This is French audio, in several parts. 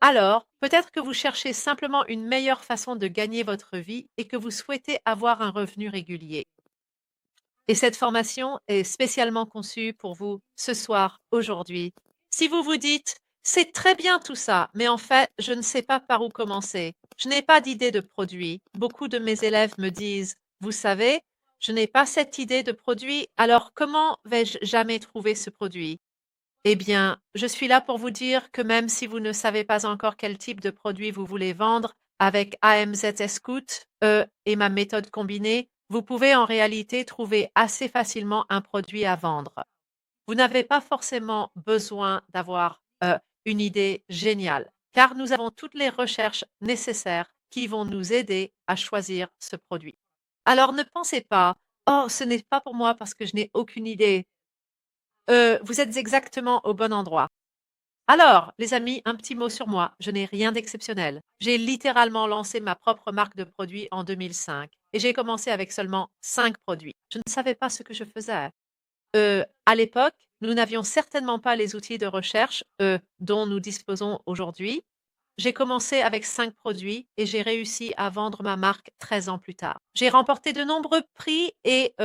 Alors, peut-être que vous cherchez simplement une meilleure façon de gagner votre vie et que vous souhaitez avoir un revenu régulier. Et cette formation est spécialement conçue pour vous ce soir, aujourd'hui. Si vous vous dites, c'est très bien tout ça, mais en fait, je ne sais pas par où commencer. Je n'ai pas d'idée de produit. Beaucoup de mes élèves me disent, vous savez, je n'ai pas cette idée de produit, alors comment vais-je jamais trouver ce produit? Eh bien, je suis là pour vous dire que même si vous ne savez pas encore quel type de produit vous voulez vendre, avec AMZ Scout et ma méthode combinée, vous pouvez en réalité trouver assez facilement un produit à vendre. Vous n'avez pas forcément besoin d'avoir une idée géniale, car nous avons toutes les recherches nécessaires qui vont nous aider à choisir ce produit. Alors ne pensez pas, oh, ce n'est pas pour moi parce que je n'ai aucune idée. Vous êtes exactement au bon endroit. Alors, les amis, un petit mot sur moi. Je n'ai rien d'exceptionnel. J'ai littéralement lancé ma propre marque de produits en 2005 et j'ai commencé avec seulement 5 produits. Je ne savais pas ce que je faisais. À l'époque, nous n'avions certainement pas les outils de recherche dont nous disposons aujourd'hui. J'ai commencé avec 5 produits et j'ai réussi à vendre ma marque 13 ans plus tard. J'ai remporté de nombreux prix et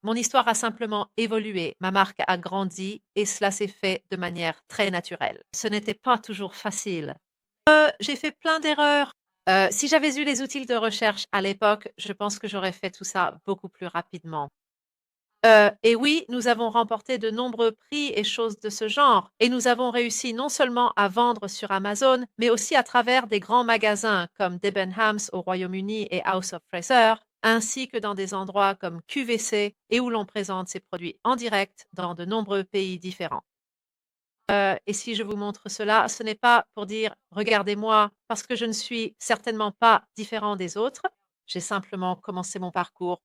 mon histoire a simplement évolué. Ma marque a grandi et cela s'est fait de manière très naturelle. Ce n'était pas toujours facile. J'ai fait plein d'erreurs. Si j'avais eu les outils de recherche à l'époque, je pense que j'aurais fait tout ça beaucoup plus rapidement. Et oui, nous avons remporté de nombreux prix et choses de ce genre. Et nous avons réussi non seulement à vendre sur Amazon, mais aussi à travers des grands magasins comme Debenhams au Royaume-Uni et House of Fraser, ainsi que dans des endroits comme QVC et où l'on présente ces produits en direct dans de nombreux pays différents. Et si je vous montre cela, ce n'est pas pour dire regardez-moi, parce que je ne suis certainement pas différent des autres. J'ai simplement commencé mon parcours.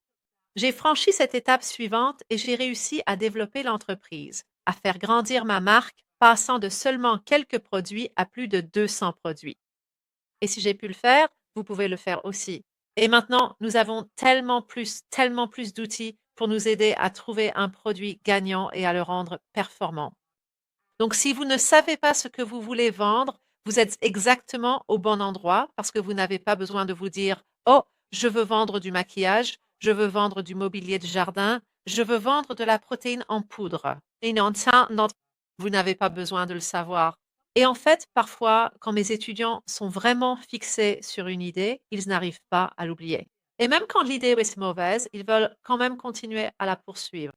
J'ai franchi cette étape suivante et j'ai réussi à développer l'entreprise, à faire grandir ma marque, passant de seulement quelques produits à plus de 200 produits. Et si j'ai pu le faire, vous pouvez le faire aussi. Et maintenant, nous avons tellement plus d'outils pour nous aider à trouver un produit gagnant et à le rendre performant. Donc, si vous ne savez pas ce que vous voulez vendre, vous êtes exactement au bon endroit parce que vous n'avez pas besoin de vous dire, oh, je veux vendre du maquillage, je veux vendre du mobilier de jardin, je veux vendre de la protéine en poudre. Et non, ça, non, vous n'avez pas besoin de le savoir. Et en fait, parfois, quand mes étudiants sont vraiment fixés sur une idée, ils n'arrivent pas à l'oublier. Et même quand l'idée est mauvaise, ils veulent quand même continuer à la poursuivre.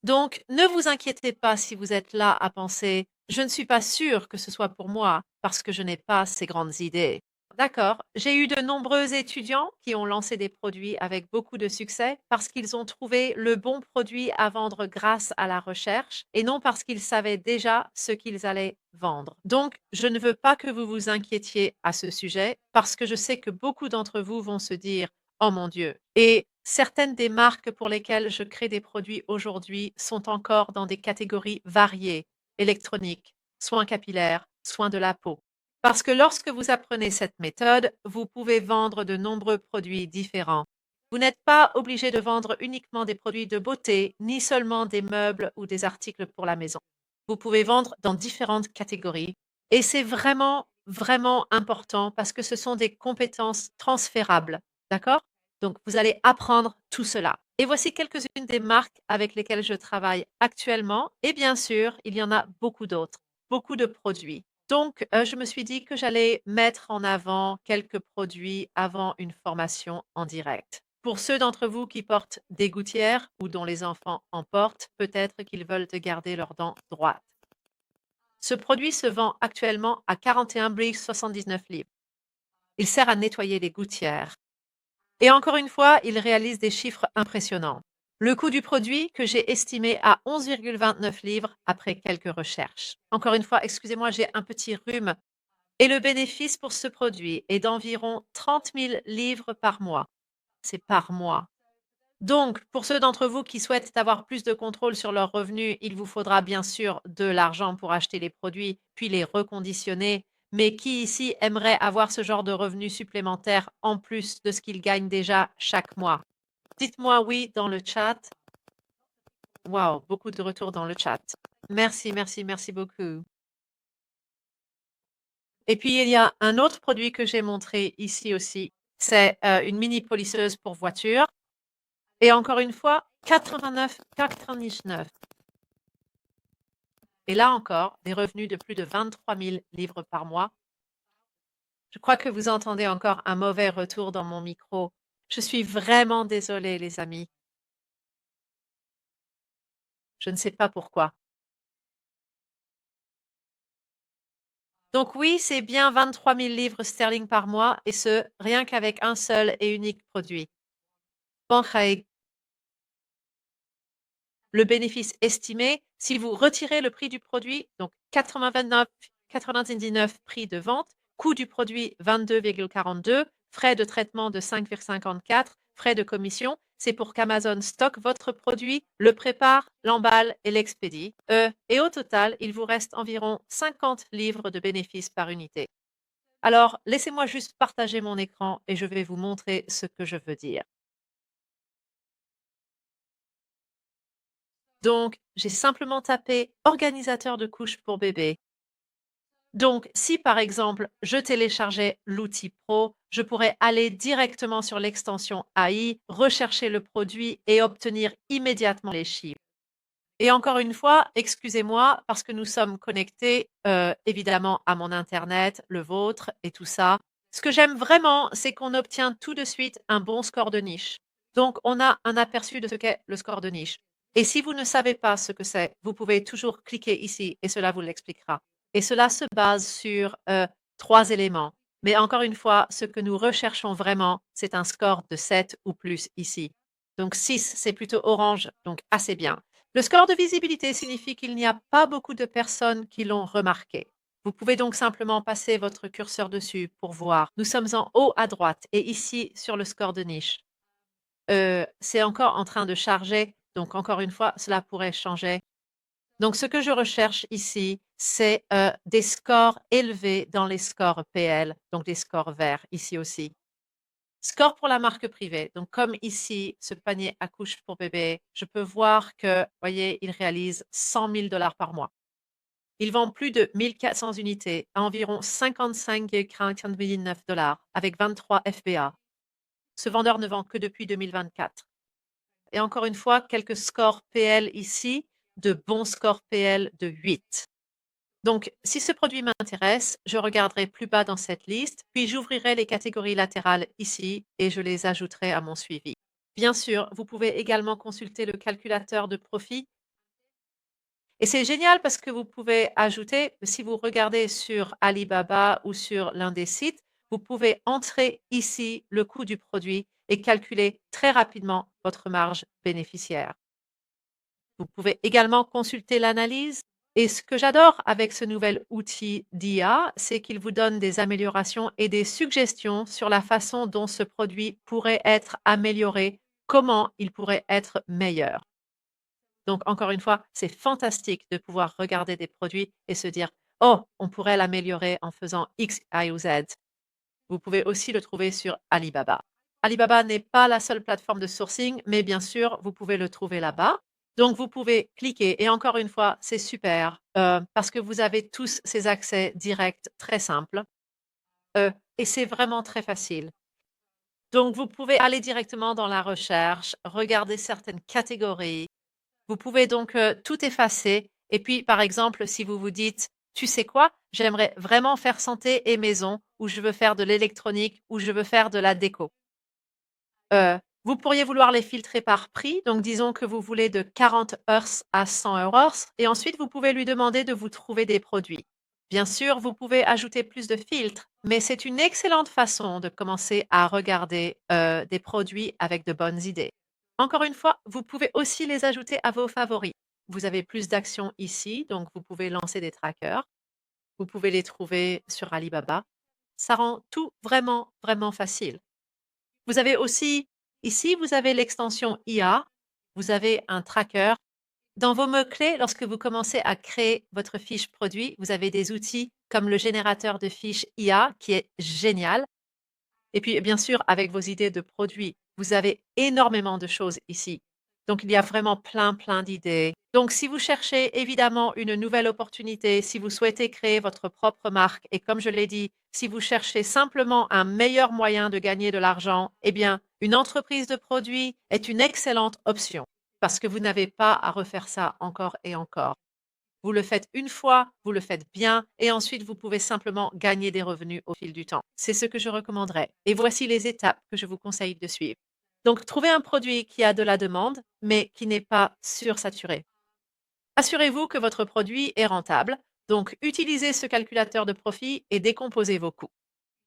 Donc, ne vous inquiétez pas si vous êtes là à penser, je ne suis pas sûre que ce soit pour moi parce que je n'ai pas ces grandes idées. D'accord, j'ai eu de nombreux étudiants qui ont lancé des produits avec beaucoup de succès parce qu'ils ont trouvé le bon produit à vendre grâce à la recherche et non parce qu'ils savaient déjà ce qu'ils allaient vendre. Donc, je ne veux pas que vous vous inquiétiez à ce sujet parce que je sais que beaucoup d'entre vous vont se dire, oh mon Dieu. Et certaines des marques pour lesquelles je crée des produits aujourd'hui sont encore dans des catégories variées, électroniques, soins capillaires, soins de la peau. Parce que lorsque vous apprenez cette méthode, vous pouvez vendre de nombreux produits différents. Vous n'êtes pas obligé de vendre uniquement des produits de beauté, ni seulement des meubles ou des articles pour la maison. Vous pouvez vendre dans différentes catégories. Et c'est vraiment important parce que ce sont des compétences transférables. D'accord? Donc, vous allez apprendre tout cela. Et voici quelques-unes des marques avec lesquelles je travaille actuellement. Et bien sûr, il y en a beaucoup d'autres, beaucoup de produits. Donc, je me suis dit que j'allais mettre en avant quelques produits avant une formation en direct. Pour ceux d'entre vous qui portent des gouttières ou dont les enfants en portent, peut-être qu'ils veulent garder leurs dents droites. Ce produit se vend actuellement à 41 briques 79 livres. Il sert à nettoyer les gouttières. Et encore une fois, il réalise des chiffres impressionnants. Le coût du produit que j'ai estimé à 11,29 livres après quelques recherches. Encore une fois, excusez-moi, j'ai un petit rhume. Et le bénéfice pour ce produit est d'environ 30 000 livres par mois. C'est par mois. Donc, pour ceux d'entre vous qui souhaitent avoir plus de contrôle sur leurs revenus, il vous faudra bien sûr de l'argent pour acheter les produits, puis les reconditionner. Mais qui ici aimerait avoir ce genre de revenus supplémentaires en plus de ce qu'il gagne déjà chaque mois? Dites-moi oui dans le chat. Waouh, beaucoup de retours dans le chat. Merci beaucoup. Et puis, il y a un autre produit que j'ai montré ici aussi. C'est une mini polisseuse pour voiture. Et encore une fois, 89,99. Et là encore, des revenus de plus de 23 000 livres par mois. Je crois que vous entendez encore un mauvais retour dans mon micro. Je suis vraiment désolée, les amis. Je ne sais pas pourquoi. Donc oui, c'est bien 23 000 livres sterling par mois, et ce, rien qu'avec un seul et unique produit. Banque. Le bénéfice estimé, si vous retirez le prix du produit, donc 99 prix de vente, coût du produit 22,42, frais de traitement de 5,54, frais de commission, c'est pour qu'Amazon stocke votre produit, le prépare, l'emballe et l'expédie. Et au total, il vous reste environ 50 livres de bénéfices par unité. Alors, laissez-moi juste partager mon écran et je vais vous montrer ce que je veux dire. Donc, j'ai simplement tapé organisateur de couches pour bébé. Donc, si par exemple, je téléchargeais l'outil Pro, je pourrais aller directement sur l'extension AI, rechercher le produit et obtenir immédiatement les chiffres. Et encore une fois, excusez-moi, parce que nous sommes connectés évidemment à mon Internet, le vôtre et tout ça. Ce que j'aime vraiment, c'est qu'on obtient tout de suite un bon score de niche. Donc, on a un aperçu de ce qu'est le score de niche. Et si vous ne savez pas ce que c'est, vous pouvez toujours cliquer ici et cela vous l'expliquera. Et cela se base sur trois éléments. Mais encore une fois, ce que nous recherchons vraiment, c'est un score de 7 ou plus ici. Donc 6, c'est plutôt orange, donc assez bien. Le score de visibilité signifie qu'il n'y a pas beaucoup de personnes qui l'ont remarqué. Vous pouvez donc simplement passer votre curseur dessus pour voir. Nous sommes en haut à droite et ici sur le score de niche. C'est encore en train de charger, donc encore une fois, cela pourrait changer. Donc ce que je recherche ici, c'est des scores élevés dans les scores PL, donc des scores verts ici aussi. Score pour la marque privée. Donc, comme ici, ce panier à couches pour bébé, je peux voir que, voyez, il réalise 100 000 dollars par mois. Il vend plus de 1400 unités à environ 55,99 dollars avec 23 FBA. Ce vendeur ne vend que depuis 2024. Et encore une fois, quelques scores PL ici, de bons scores PL de 8. Donc, si ce produit m'intéresse, je regarderai plus bas dans cette liste, puis j'ouvrirai les catégories latérales ici et je les ajouterai à mon suivi. Bien sûr, vous pouvez également consulter le calculateur de profit. Et c'est génial parce que vous pouvez ajouter, si vous regardez sur Alibaba ou sur l'un des sites, vous pouvez entrer ici le coût du produit et calculer très rapidement votre marge bénéficiaire. Vous pouvez également consulter l'analyse. Et ce que j'adore avec ce nouvel outil d'IA, c'est qu'il vous donne des améliorations et des suggestions sur la façon dont ce produit pourrait être amélioré, comment il pourrait être meilleur. Donc, encore une fois, c'est fantastique de pouvoir regarder des produits et se dire, oh, on pourrait l'améliorer en faisant X, Y ou Z. Vous pouvez aussi le trouver sur Alibaba. Alibaba n'est pas la seule plateforme de sourcing, mais bien sûr, vous pouvez le trouver là-bas. Donc, vous pouvez cliquer et encore une fois, c'est super parce que vous avez tous ces accès directs très simples et c'est vraiment très facile. Donc, vous pouvez aller directement dans la recherche, regarder certaines catégories. Vous pouvez donc tout effacer. Et puis, par exemple, si vous vous dites, tu sais quoi, j'aimerais vraiment faire santé et maison, ou je veux faire de l'électronique, ou je veux faire de la déco. Vous pourriez vouloir les filtrer par prix. Donc, disons que vous voulez de 40 heures à 100 heures. Et ensuite, vous pouvez lui demander de vous trouver des produits. Bien sûr, vous pouvez ajouter plus de filtres, mais c'est une excellente façon de commencer à regarder des produits avec de bonnes idées. Encore une fois, vous pouvez aussi les ajouter à vos favoris. Vous avez plus d'actions ici, donc vous pouvez lancer des trackers. Vous pouvez les trouver sur Alibaba. Ça rend tout vraiment, vraiment facile. Vous avez aussi, ici, vous avez l'extension IA. Vous avez un tracker. Dans vos mots-clés, lorsque vous commencez à créer votre fiche produit, vous avez des outils comme le générateur de fiches IA qui est génial. Et puis, bien sûr, avec vos idées de produits, vous avez énormément de choses ici. Donc, il y a vraiment plein d'idées. Donc, si vous cherchez évidemment une nouvelle opportunité, si vous souhaitez créer votre propre marque et comme je l'ai dit, si vous cherchez simplement un meilleur moyen de gagner de l'argent, eh bien, une entreprise de produits est une excellente option parce que vous n'avez pas à refaire ça encore et encore. Vous le faites une fois, vous le faites bien et ensuite vous pouvez simplement gagner des revenus au fil du temps. C'est ce que je recommanderais. Et voici les étapes que je vous conseille de suivre. Donc, trouvez un produit qui a de la demande, mais qui n'est pas sursaturé. Assurez-vous que votre produit est rentable. Donc, utilisez ce calculateur de profit et décomposez vos coûts.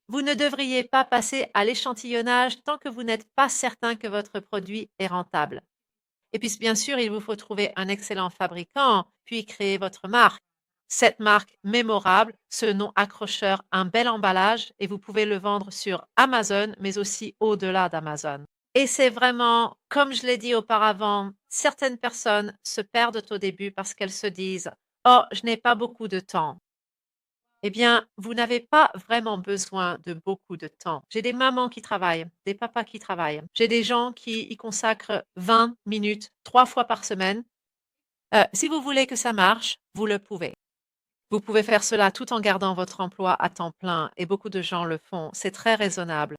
Vous ne devriez pas passer à l'échantillonnage tant que vous n'êtes pas certain que votre produit est rentable. Et puis, bien sûr, il vous faut trouver un excellent fabricant, puis créer votre marque. Cette marque mémorable, ce nom accrocheur, un bel emballage, et vous pouvez le vendre sur Amazon, mais aussi au-delà d'Amazon. Et c'est vraiment, comme je l'ai dit auparavant, certaines personnes se perdent au début parce qu'elles se disent: «Oh, je n'ai pas beaucoup de temps». Eh bien, vous n'avez pas vraiment besoin de beaucoup de temps. J'ai des mamans qui travaillent, des papas qui travaillent. J'ai des gens qui y consacrent 20 minutes 3 fois par semaine. Si vous voulez que ça marche, vous le pouvez. Vous pouvez faire cela tout en gardant votre emploi à temps plein et beaucoup de gens le font. C'est très raisonnable.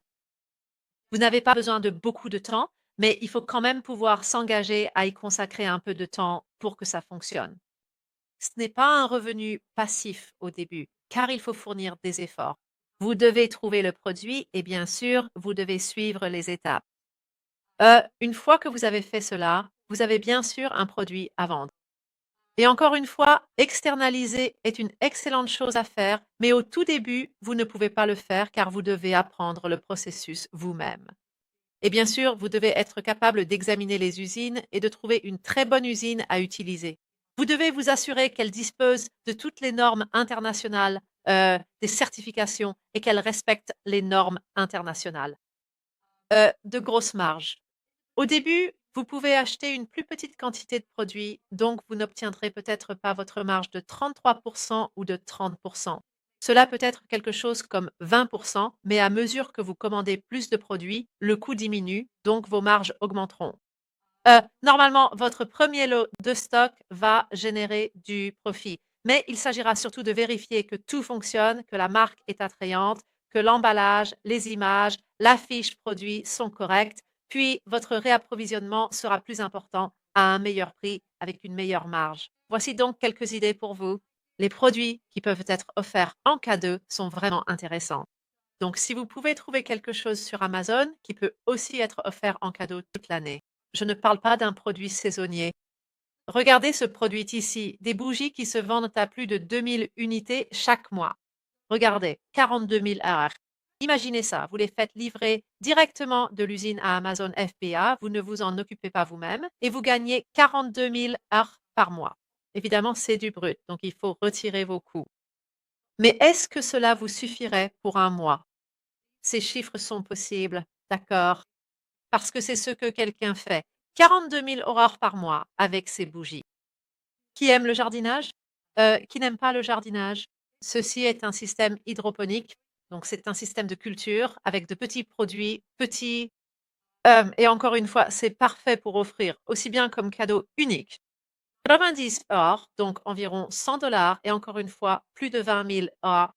Vous n'avez pas besoin de beaucoup de temps, mais il faut quand même pouvoir s'engager à y consacrer un peu de temps pour que ça fonctionne. Ce n'est pas un revenu passif au début, car il faut fournir des efforts. Vous devez trouver le produit et bien sûr, vous devez suivre les étapes. Une fois que vous avez fait cela, vous avez bien sûr un produit à vendre. Et encore une fois, externaliser est une excellente chose à faire, mais au tout début, vous ne pouvez pas le faire car vous devez apprendre le processus vous-même. Et bien sûr, vous devez être capable d'examiner les usines et de trouver une très bonne usine à utiliser. Vous devez vous assurer qu'elle dispose de toutes les normes internationales, des certifications et qu'elle respecte les normes internationales. De grosses marges. Au début, vous pouvez acheter une plus petite quantité de produits, donc vous n'obtiendrez peut-être pas votre marge de 33% ou de 30%. Cela peut être quelque chose comme 20%, mais à mesure que vous commandez plus de produits, le coût diminue, donc vos marges augmenteront. Normalement, votre premier lot de stock va générer du profit, mais il s'agira surtout de vérifier que tout fonctionne, que la marque est attrayante, que l'emballage, les images, la fiche produit sont correctes, puis votre réapprovisionnement sera plus important à un meilleur prix avec une meilleure marge. Voici donc quelques idées pour vous. Les produits qui peuvent être offerts en cadeau sont vraiment intéressants. Donc, si vous pouvez trouver quelque chose sur Amazon qui peut aussi être offert en cadeau toute l'année. Je ne parle pas d'un produit saisonnier. Regardez ce produit ici, des bougies qui se vendent à plus de 2000 unités chaque mois. Regardez, 42 000 heures. Imaginez ça, vous les faites livrer directement de l'usine à Amazon FBA, vous ne vous en occupez pas vous-même et vous gagnez 42 000 heures par mois. Évidemment, c'est du brut, donc il faut retirer vos coûts. Mais est-ce que cela vous suffirait pour un mois? Ces chiffres sont possibles, d'accord, parce que c'est ce que quelqu'un fait. 42 000 aurores par mois avec ses bougies. Qui aime le jardinage? Qui n'aime pas le jardinage? Ceci est un système hydroponique, donc c'est un système de culture avec de petits produits, petits, et encore une fois, c'est parfait pour offrir aussi bien comme cadeau unique. 90 or, donc environ 100 et encore une fois, plus de 20 000 or